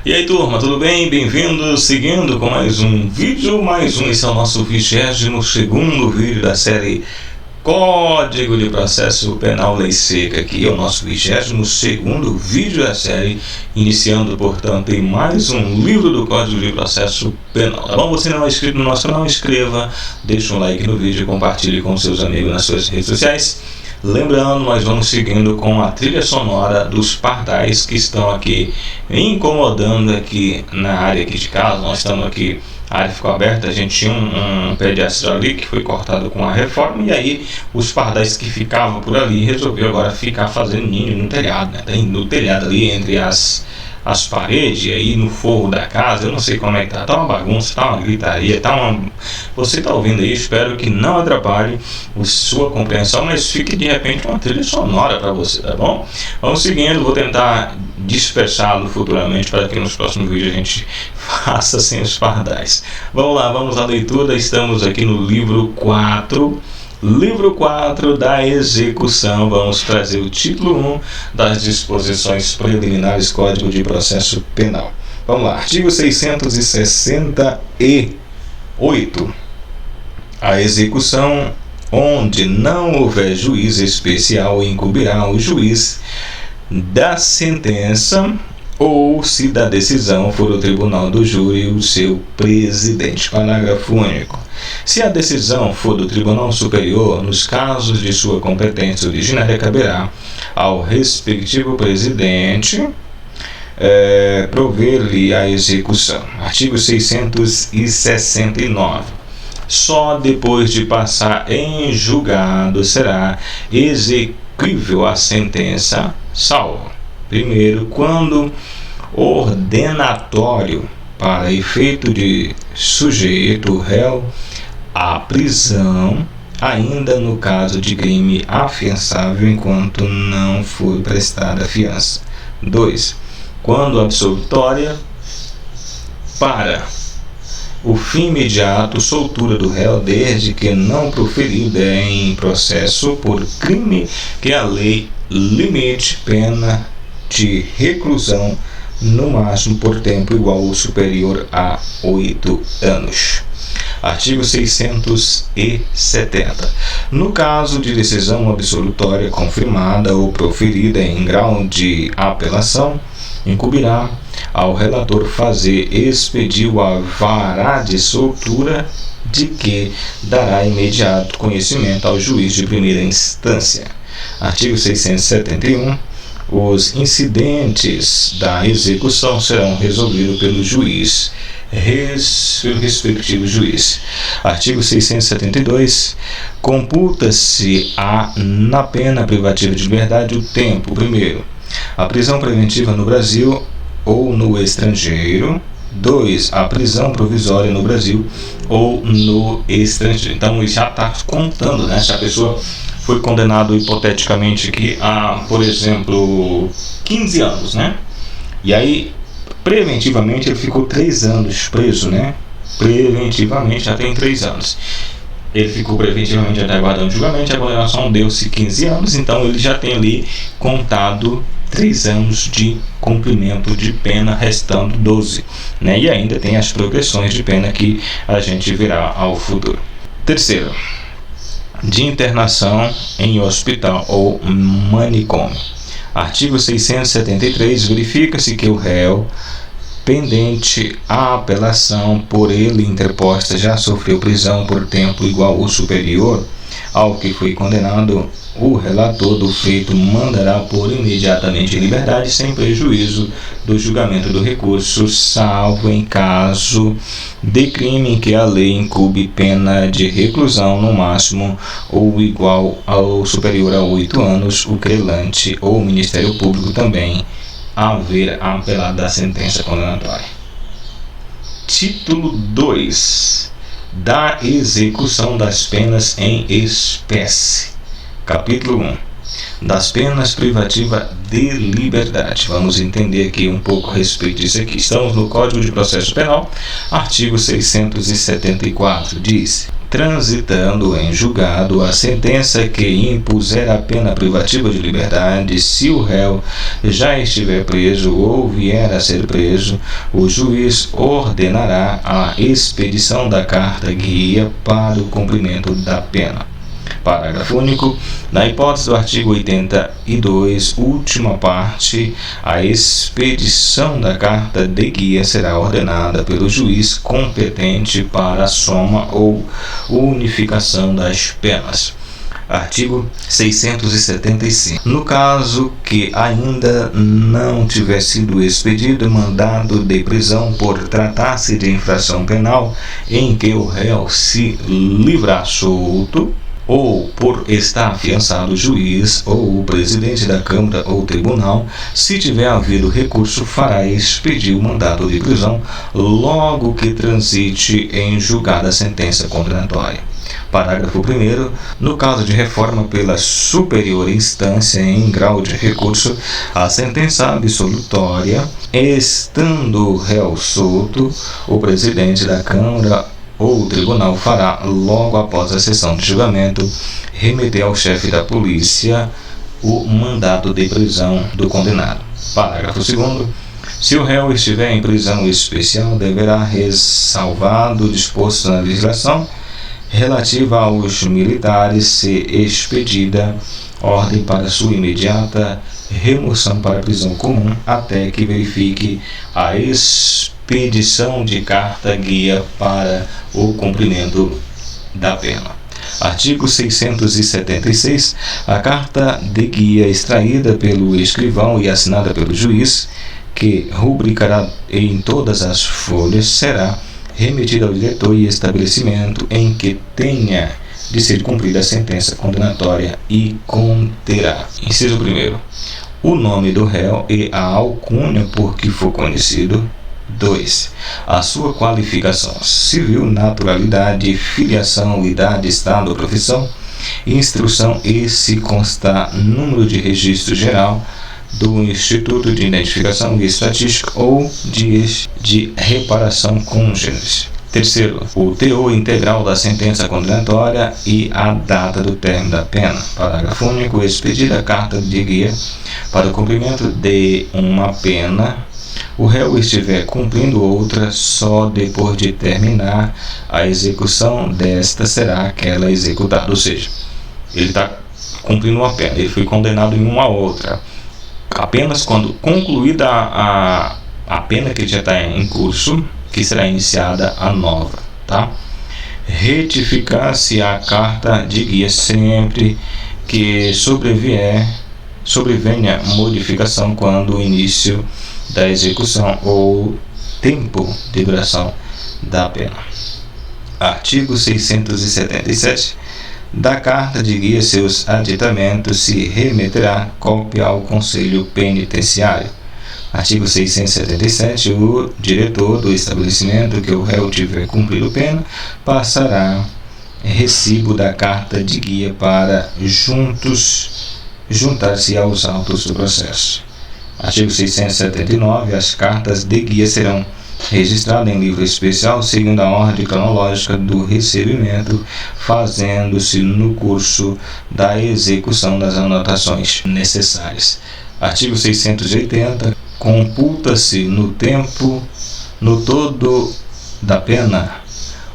E aí turma, tudo bem? Bem-vindos, seguindo com mais um vídeo, esse é o nosso 22º vídeo da série Código de Processo Penal Lei Seca. Aqui é o nosso 22º vídeo da série, iniciando, portanto, em mais um livro do Código de Processo Penal. Tá bom? Você não é inscrito no nosso canal, inscreva, deixa um like no vídeo, compartilhe com seus amigos nas suas redes sociais. Lembrando, nós vamos seguindo com a trilha sonora dos pardais que estão aqui incomodando aqui na área aqui de casa. Nós estamos aqui, a área ficou aberta, a gente tinha um pé de astral ali que foi cortado com a reforma, e aí os pardais que ficavam por ali resolveu agora ficar fazendo ninho no telhado, né? Tem no telhado ali entre as paredes, e aí no forro da casa, eu não sei como é que tá uma bagunça, tá uma gritaria, você tá ouvindo aí, espero que não atrapalhe a sua compreensão, mas fique de repente uma trilha sonora para você, tá bom? Vamos seguindo, vou tentar dispersá-lo futuramente para que nos próximos vídeos a gente faça sem os pardais. Vamos lá, vamos à leitura, estamos aqui no livro 4. Livro 4 da execução. Vamos trazer o título 1 das disposições preliminares Código de Processo Penal. Vamos lá, artigo 668. A execução onde não houver juiz especial incumbirá o juiz da sentença ou, se da decisão for o tribunal do júri, o seu presidente. Parágrafo único. Se a decisão for do Tribunal Superior, nos casos de sua competência originária, caberá ao respectivo presidente prover-lhe a execução. Artigo 669. Só depois de passar em julgado será exequível a sentença, salvo: primeiro, quando ordenatório para efeito de sujeito réu à prisão, ainda no caso de crime afiançável enquanto não for prestada fiança. 2. Quando absolutória para o fim imediato, soltura do réu, desde que não proferida em processo por crime que a lei limite pena de reclusão no máximo por tempo igual ou superior a 8 anos. Artigo 670. No caso de decisão absolutória confirmada ou proferida em grau de apelação, incumbirá ao relator fazer expedir o alvará de soltura, de que dará imediato conhecimento ao juiz de primeira instância. Artigo 671. Os incidentes da execução serão resolvidos pelo respectivo juiz. Artigo 672. Computa-se na pena privativa de liberdade o tempo: primeiro, a prisão preventiva no Brasil ou no estrangeiro. 2. A prisão provisória no Brasil ou no estrangeiro. Então isso já está contando, né? Se a pessoa foi condenado hipoteticamente aqui a, por exemplo, 15 anos, né? E aí, preventivamente, ele ficou 3 anos preso, né? Preventivamente já tem 3 anos. Ele ficou preventivamente até aguardando julgamento, a condenação deu-se 15 anos, então ele já tem ali contado 3 anos de cumprimento de pena, restando 12, né? E ainda tem as progressões de pena que a gente verá ao futuro. Terceiro, de internação em hospital ou manicômio. Artigo 673. Verifica-se que o réu, pendente a apelação por ele interposta, já sofreu prisão por tempo igual ou superior ao que foi condenado. O relator do feito mandará pôr imediatamente em liberdade, sem prejuízo do julgamento do recurso, salvo em caso de crime em que a lei incumbe pena de reclusão no máximo ou igual ou superior a 8 anos, o querelante ou o Ministério Público também haver apelado da sentença condenatória. Título 2 da execução das penas em espécie. Capítulo 1. Das penas privativas de liberdade. Vamos entender aqui um pouco a respeito disso aqui. Estamos no Código de Processo Penal, artigo 674. Diz: transitando em julgado a sentença que impuser a pena privativa de liberdade, se o réu já estiver preso ou vier a ser preso, o juiz ordenará a expedição da carta guia para o cumprimento da pena. Parágrafo único. Na hipótese do artigo 82, última parte, a expedição da carta de guia será ordenada pelo juiz competente para a soma ou unificação das penas. Artigo 675. No caso que ainda não tiver sido expedido mandado de prisão por tratar-se de infração penal em que o réu se livrar solto, ou por estar afiançado o juiz ou o presidente da Câmara ou tribunal, se tiver havido recurso, fará expedir o mandado de prisão logo que transite em julgada a sentença condenatória. Parágrafo 1º. No caso de reforma pela superior instância em grau de recurso, a sentença absolutória, estando o réu solto, o presidente da Câmara ou o tribunal fará, logo após a sessão de julgamento, remeter ao chefe da polícia o mandado de prisão do condenado. Parágrafo 2º. Se o réu estiver em prisão especial, deverá ressalvado o disposto na legislação relativa aos militares ser expedida ordem para sua imediata remoção para a prisão comum até que verifique a expedição de carta guia para o cumprimento da pena. Artigo 676. A carta de guia extraída pelo escrivão e assinada pelo juiz, que rubricará em todas as folhas, será remetida ao diretor e estabelecimento em que tenha de ser cumprida a sentença condenatória e conterá: inciso 1º, o nome do réu e a alcunha por que for conhecido. 2. A sua qualificação civil, naturalidade, filiação, idade, estado ou profissão, instrução e, se constar, número de registro geral do Instituto de Identificação e Estatística ou de reparação cônjuges. 3º, o teor integral da sentença condenatória e a data do término da pena. Parágrafo único. Expedida a carta de guia para o cumprimento de uma pena, o réu estiver cumprindo outra, só depois de terminar a execução desta será aquela executada. Ou seja, ele está cumprindo uma pena, ele foi condenado em uma outra. Apenas quando concluída a pena que já está em curso, que será iniciada a nova, tá? Retificar-se a carta de guia sempre que sobrevenha modificação quando o início da execução ou tempo de duração da pena. Artigo 677. Da carta de guia seus aditamentos se remeterá cópia ao Conselho Penitenciário. Artigo 677. O diretor do estabelecimento que o réu tiver cumprido pena passará recibo da carta de guia para juntar-se aos autos do processo. Artigo 679. As cartas de guia serão registradas em livro especial seguindo a ordem cronológica do recebimento, fazendo-se no curso da execução das anotações necessárias. Artigo 680. Computa-se no todo da pena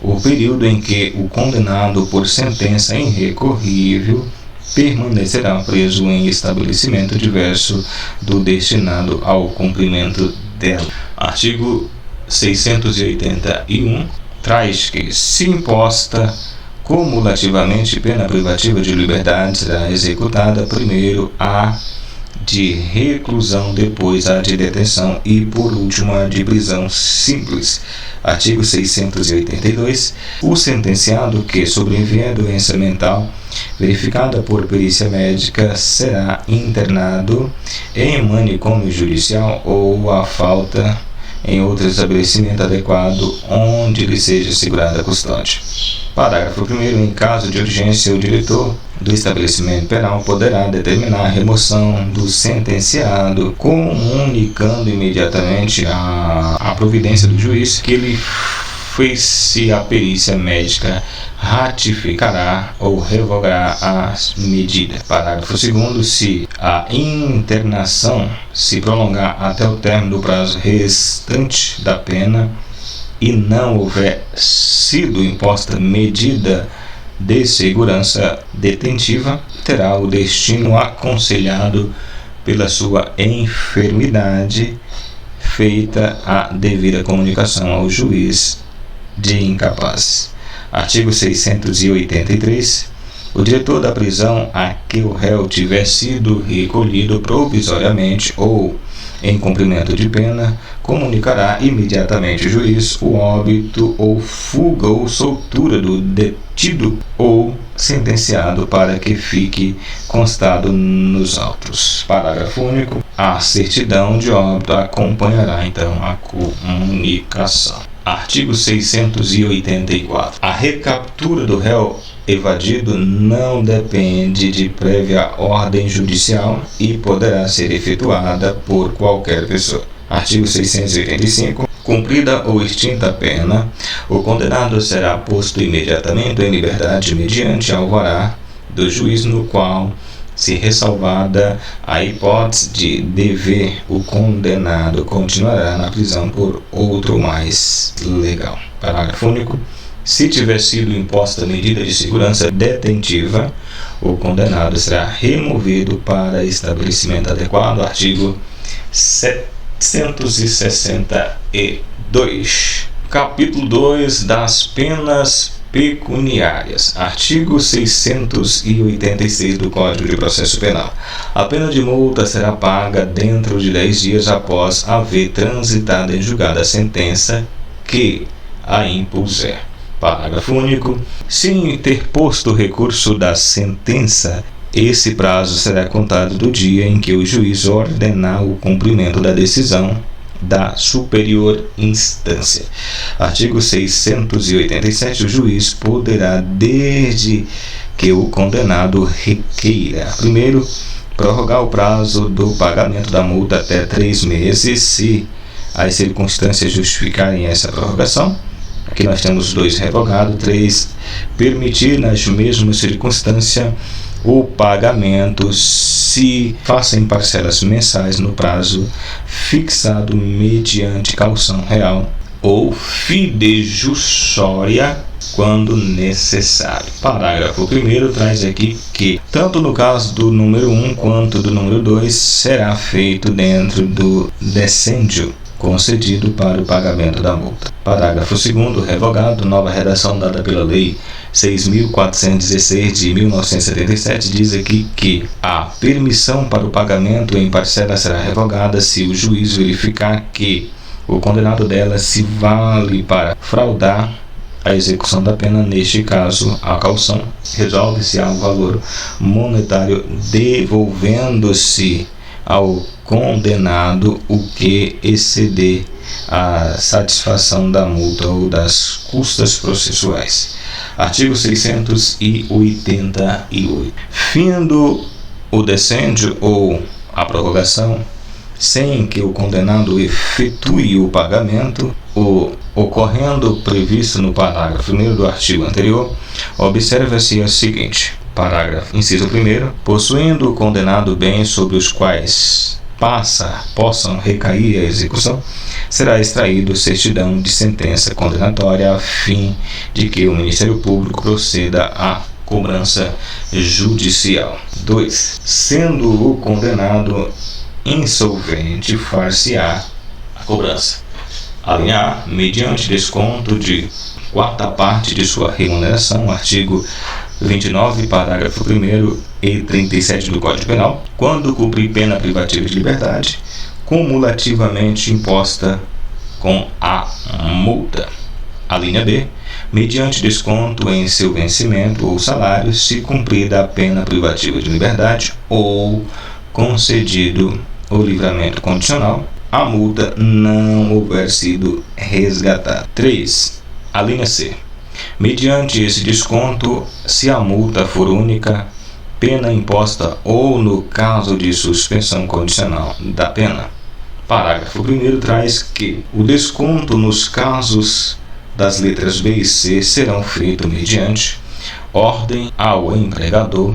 o período em que o condenado por sentença irrecorrível permanecerá preso em estabelecimento diverso do destinado ao cumprimento dela. Artigo 681. Traz que, se imposta cumulativamente pena privativa de liberdade, será executada primeiro a de reclusão, depois a de detenção e, por último, a de prisão simples. Artigo 682. O sentenciado que sobrevier doença mental verificada por perícia médica será internado em manicômio judicial ou, a falta, em outro estabelecimento adequado onde lhe seja assegurada a custódia. Parágrafo 1º. Em caso de urgência, o diretor do estabelecimento penal poderá determinar a remoção do sentenciado, comunicando imediatamente a providência do juiz que lhe fez-se a perícia médica, ratificará ou revogará a medida. Parágrafo 2º. Se a internação se prolongar até o término do prazo restante da pena e não houver sido imposta medida de segurança detentiva, terá o destino aconselhado pela sua enfermidade, feita a devida comunicação ao juiz de incapaz. Artigo 683. O diretor da prisão a que o réu tiver sido recolhido provisoriamente ou em cumprimento de pena, comunicará imediatamente ao juiz o óbito ou fuga ou soltura do detido ou sentenciado para que fique constado nos autos. Parágrafo único. A certidão de óbito acompanhará então a comunicação. Artigo 684. A recaptura do réu evadido não depende de prévia ordem judicial e poderá ser efetuada por qualquer pessoa. Artigo 685. Cumprida ou extinta a pena, o condenado será posto imediatamente em liberdade mediante alvará do juiz, no qual, se ressalvada a hipótese de dever, o condenado continuará na prisão por outro mais legal. Parágrafo único. Se tiver sido imposta medida de segurança detentiva, o condenado será removido para estabelecimento adequado. Artigo 762. Capítulo 2 das penas pecuniárias. Artigo 686 do Código de Processo Penal. A pena de multa será paga dentro de 10 dias após haver transitado em julgado a sentença que a impuser. Parágrafo único. Se interposto o recurso da sentença, esse prazo será contado do dia em que o juiz ordenar o cumprimento da decisão da superior instância. Artigo 687. O juiz poderá, desde que o condenado requeira, primeiro, prorrogar o prazo do pagamento da multa até 3 meses, se as circunstâncias justificarem essa prorrogação. Aqui nós temos 2 revogado. 3. Permitir nas mesmas circunstâncias o pagamento, se faça em parcelas mensais no prazo fixado mediante caução real ou fidejussória quando necessário. Parágrafo 1º traz aqui que, tanto no caso do número 1 quanto do número 2, será feito dentro do decêndio concedido para o pagamento da multa. Parágrafo 2º. Revogado. Nova redação dada pela Lei 6.416 de 1977 diz aqui que a permissão para o pagamento em parcela será revogada se o juiz verificar que o condenado dela se vale para fraudar a execução da pena. Neste caso, a caução resolve-se ao valor monetário, devolvendo-se ao condenado o que exceder a satisfação da multa ou das custas processuais. Artigo 688. Findo o decêndio ou a prorrogação, sem que o condenado efetue o pagamento, ocorrendo previsto no parágrafo 1º do artigo anterior, observa-se o seguinte: parágrafo, inciso 1º, possuindo o condenado bens sobre os quais possam recair a execução, será extraído certidão de sentença condenatória a fim de que o Ministério Público proceda à cobrança judicial. 2. Sendo o condenado insolvente, far-se-á a cobrança. A linha A, mediante desconto de 4ª parte de sua remuneração. Artigo 29, parágrafo 1º e 37 do Código Penal, quando cumprir pena privativa de liberdade, cumulativamente imposta com a multa. A linha B, mediante desconto em seu vencimento ou salário, se cumprida a pena privativa de liberdade ou concedido o livramento condicional, a multa não houver sido resgatada. 3. A linha C, mediante esse desconto, se a multa for única, pena imposta ou no caso de suspensão condicional da pena. Parágrafo 1º traz que o desconto nos casos das letras B e C serão feitos mediante ordem ao empregador,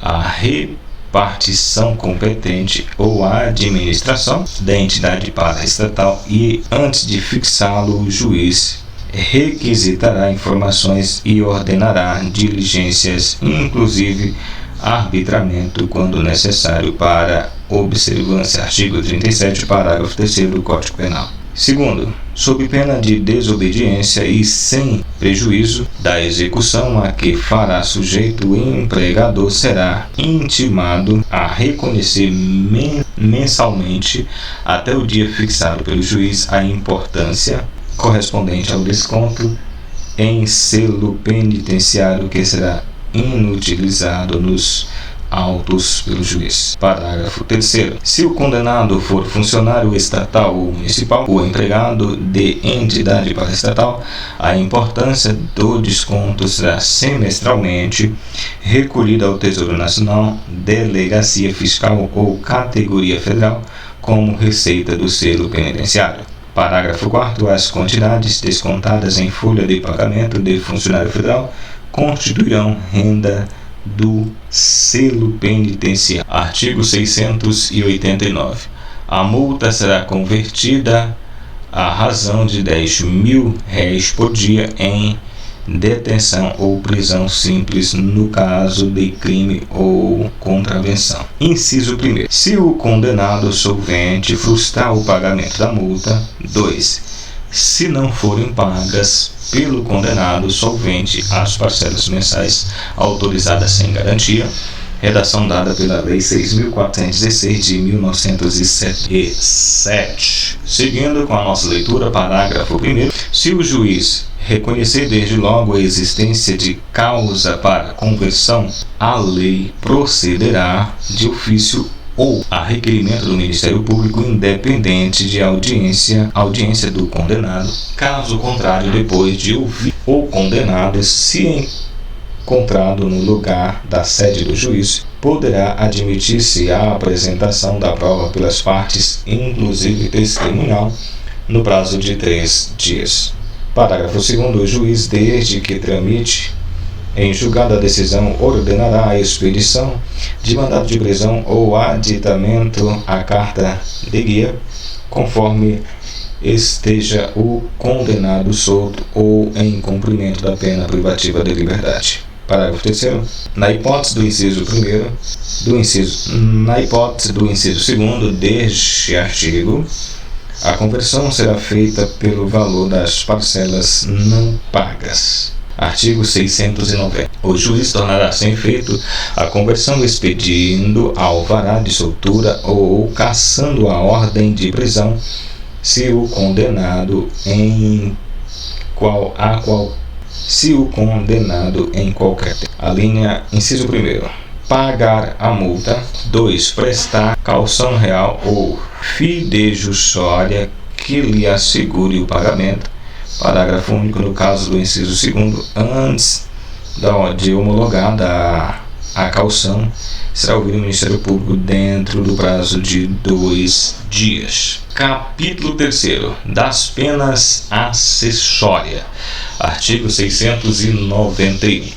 a repartição competente ou a administração da entidade paraestatal e, antes de fixá-lo, o juiz requisitará informações e ordenará diligências, inclusive arbitramento, quando necessário, para observância. Artigo 37, parágrafo 3º do Código Penal. Segundo, sob pena de desobediência e sem prejuízo da execução a que fará sujeito o empregador, será intimado a reconhecer mensalmente, até o dia fixado pelo juiz, a importância correspondente ao desconto em selo penitenciário que será inutilizado nos autos pelo juiz. Parágrafo 3º. Se o condenado for funcionário estatal ou municipal, ou empregado de entidade paraestatal, a importância do desconto será semestralmente recolhida ao Tesouro Nacional, Delegacia Fiscal ou Categoria Federal como receita do selo penitenciário. Parágrafo 4º. As quantidades descontadas em folha de pagamento de funcionário federal constituirão renda do selo penitenciário. Artigo 689. A multa será convertida à razão de R$10.000 por dia em detenção ou prisão simples no caso de crime ou contravenção. Inciso 1º. Se o condenado solvente frustrar o pagamento da multa. 2. Se não forem pagas pelo condenado solvente as parcelas mensais autorizadas sem garantia. Redação dada pela Lei 6.416 de 1977. Seguindo com a nossa leitura, parágrafo 1º. Se o juiz reconhecer desde logo a existência de causa para conversão, a lei procederá de ofício ou a requerimento do Ministério Público, independente de audiência do condenado. Caso contrário, depois de ouvir o condenado, se encontrado no lugar da sede do juiz, poderá admitir-se a apresentação da prova pelas partes, inclusive testemunhal, no prazo de 3 dias. Parágrafo 2º. O juiz, desde que tramite em julgado a decisão, ordenará a expedição de mandado de prisão ou aditamento à carta de guia, conforme esteja o condenado solto ou em cumprimento da pena privativa de liberdade. Parágrafo 3º. Na hipótese do inciso 2º deste artigo, a conversão será feita pelo valor das parcelas não pagas. Artigo 690. O juiz tornará sem efeito a conversão expedindo alvará de soltura ou cassando a ordem de prisão, se o condenado em qualquer tempo. A linha inciso 1º. Pagar a multa. 2. Prestar caução real ou fidejussória que lhe assegure o pagamento. Parágrafo único. No caso do inciso 2º, antes de homologada a caução, será ouvido o Ministério Público dentro do prazo de 2 dias. Capítulo 3º. Das penas acessórias. Artigo 691.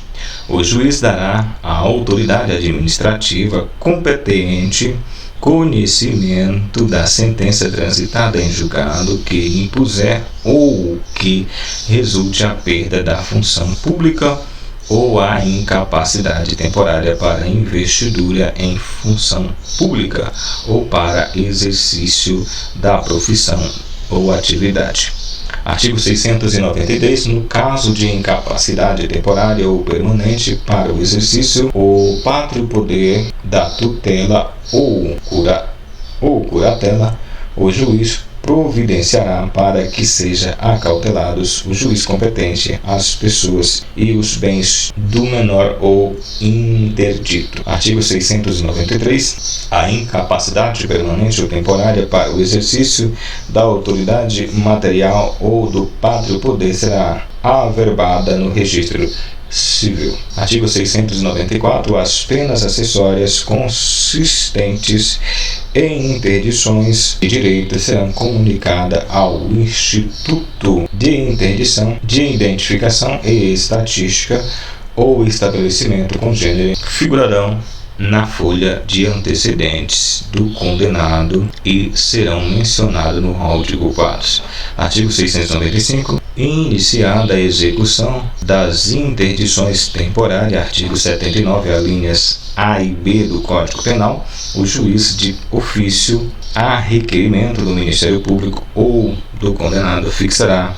O juiz dará à autoridade administrativa competente conhecimento da sentença transitada em julgado que impuser ou que resulte a perda da função pública ou a incapacidade temporária para investidura em função pública ou para exercício da profissão ou atividade. Artigo 693. No caso de incapacidade temporária ou permanente para o exercício, o pátrio poder da tutela ou curatela, o juiz providenciará para que seja acautelados o juiz competente, as pessoas e os bens do menor ou interdito. Artigo 693. A incapacidade permanente ou temporária para o exercício da autoridade material ou do pátrio poder será averbada no registro civil. Artigo 694. As penas acessórias consistentes e interdições de direito serão comunicadas ao Instituto de Interdição, de Identificação e Estatística ou estabelecimento congênere figurarão na folha de antecedentes do condenado e serão mencionados no rol de culpados. Artigo 695. Iniciada a execução das interdições temporárias, artigo 79, alíneas A e B do Código Penal, o juiz de ofício, a requerimento do Ministério Público ou do condenado, fixará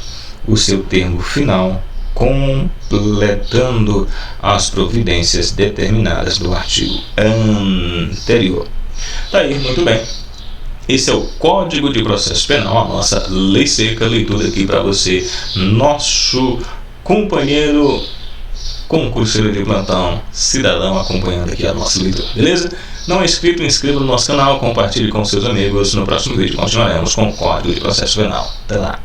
o seu termo final, completando as providências determinadas no artigo anterior. Tá aí, muito bem. Esse é o Código de Processo Penal, a nossa lei seca, leitura aqui para você, nosso companheiro concurseiro de plantão, cidadão, acompanhando aqui a nossa leitura, beleza? Não é inscrito, inscreva no nosso canal, compartilhe com seus amigos. No próximo vídeo continuaremos com o Código de Processo Penal. Até lá!